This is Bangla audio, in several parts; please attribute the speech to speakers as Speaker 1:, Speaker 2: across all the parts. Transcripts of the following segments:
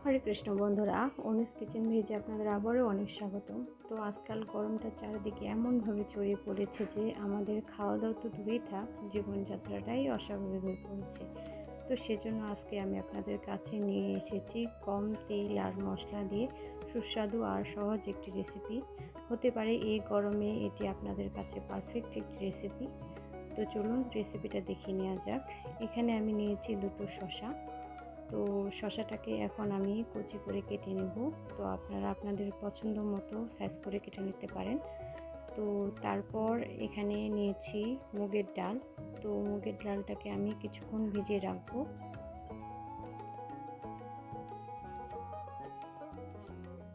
Speaker 1: হরে কৃষ্ণ বন্ধুরা, অনুজ কিচেন ভেজে আপনাদের আবারও অনেক স্বাগতম। তো আজকাল গরমটা চারিদিকে এমনভাবে ছড়িয়ে পড়েছে যে আমাদের খাওয়া দাওয়া তো দূরেই থাক, জীবনযাত্রাটাই অস্বাভাবিক হয়ে পড়েছে। তো সেজন্য আজকে আমি আপনাদের কাছে নিয়ে এসেছি কম তেল আর মশলা দিয়ে সুস্বাদু আর সহজ একটি রেসিপি। হতে পারে এই গরমে এটি আপনাদের কাছে পারফেক্ট একটি রেসিপি। তো চলুন রেসিপিটা দেখে নেওয়া যাক। এখানে আমি নিয়েছি দুটো শসা। তো শসাটাকে এখন আমি কুচি করে কেটে নেব। তো আপনারা আপনাদের পছন্দ মতো সাইজ করে কেটে নিতে পারেন। তো তারপর এখানে নিয়েছি মুগের ডাল। তো মুগের ডালটাকে আমি কিছুক্ষণ ভিজিয়ে রাখবো।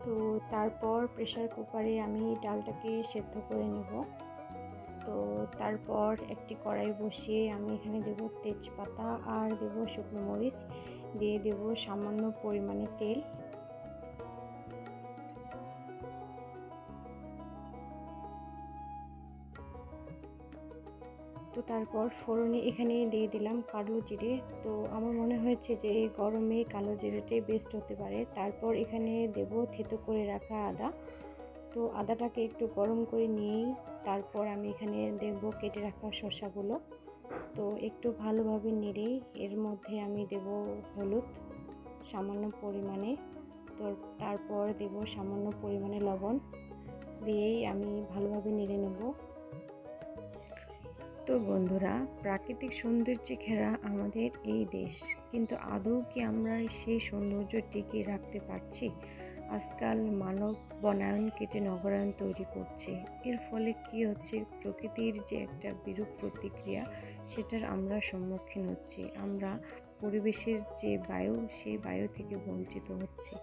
Speaker 1: তো তারপর প্রেসার কুকারে আমি ডালটাকে সেদ্ধ করে নেব। তো তারপর একটি কড়াই বসিয়ে আমি এখানে দেব তেজপাতা আর দেব শুকনো মরিচ, দিয়ে দেব সামান্য পরিমাণে তেল। তো তারপর ফোড়নে এখানে দিয়ে দিলাম কালো জিরে। তো আমার মনে হয়েছে যে এই গরমে কালো জিরেটাই বেস্ট হতে পারে। তারপর এখানে দেব থেতো করে রাখা আদা। তো আদাটাকে একটু গরম করে নিয়েই তারপর আমি এখানে দেব কেটে রাখা শসাগুলো। তো একটু ভালোভাবে নেড়ে এর মধ্যে আমি দেব হলুদ সামান্য পরিমাণে। তো তারপর দেব সামান্য পরিমাণে লবণ, দিয়েই আমি ভালোভাবে নেড়ে নেব। তো বন্ধুরা, প্রাকৃতিক সৌন্দর্যে ঘেরা আমাদের এই দেশ, কিন্তু আদৌ কি আমরা সেই সৌন্দর্য টিকিয়ে রাখতে পারছি? আজকাল মানব বনায়ন কেটে নগরায়ন তৈরি করছে। এর ফলে কি হচ্ছে, প্রকৃতির যে একটা বিরূপ প্রতিক্রিয়া সেটার আমরা সম্মুখীন হচ্ছি। আমরা পরিবেশের যে বায়ু, সেই বায়ু থেকে বঞ্চিত হচ্ছি।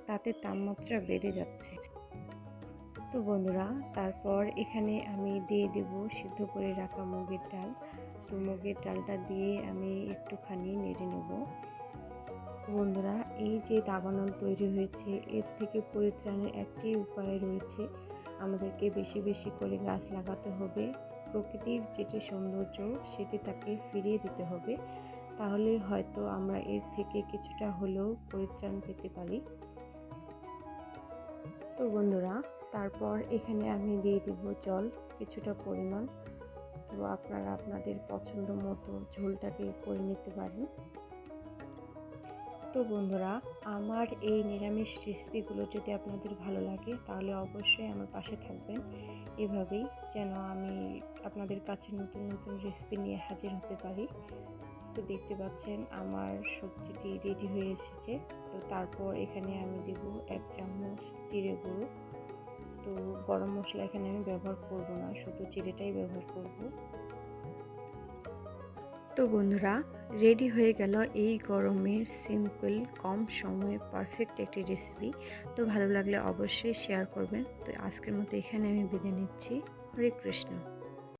Speaker 1: তাতে তাপমাত্রা বেড়ে যাচ্ছে। তো বন্ধুরা, তারপর এখানে আমি দিয়ে দেব সিদ্ধ করে রাখা মুগের ডাল। তো মুগের ডালটা দিয়ে আমি একটুখানি নেড়ে নেব। বন্ধুরা, এই যে দাবানল তৈরি হয়েছে, এর থেকে পরিত্রাণের একটি উপায় রয়েছে। আমাদেরকে বেশি বেশি করে গাছ লাগাতে হবে। প্রকৃতির যেটি সৌন্দর্য সেটি তাকে ফিরিয়ে দিতে হবে। তাহলে হয়তো আমরা এর থেকে কিছুটা হলেও পরিত্রাণ পেতে পারি। তো বন্ধুরা, তারপর এখানে আমি দিয়ে দেব জল কিছুটা পরিমাণ। তো আপনারা আপনাদের পছন্দ মতো ঝোলটাকে করে নিতে পারেন। তো বন্ধুরা, আমার এই নিরামিষ রেসিপিগুলো যদি আপনাদের ভালো লাগে তাহলে অবশ্যই আমার পাশে থাকবেন, এভাবেই যেন আমি আপনাদের কাছে নতুন নতুন রেসিপি নিয়ে হাজির হতে পারি। তো দেখতে পাচ্ছেন আমার সবজিটি রেডি হয়ে এসেছে। তো তারপর এখানে আমি দেব 1 চামচ জিরে গুঁড়ো। তো গরম মশলা এখানে আমি ব্যবহার করব না, শুধু জিরেটাই ব্যবহার করব। তো বন্ধুরা, রেডি হয়ে গেল এই গরমের সিম্পল কম সময়ে পারফেক্ট একটি রেসিপি। তো ভালো লাগলে অবশ্যই শেয়ার করবেন। তো আজকের মতো এখানে আমি বিদায় নিচ্ছি। হরে কৃষ্ণ।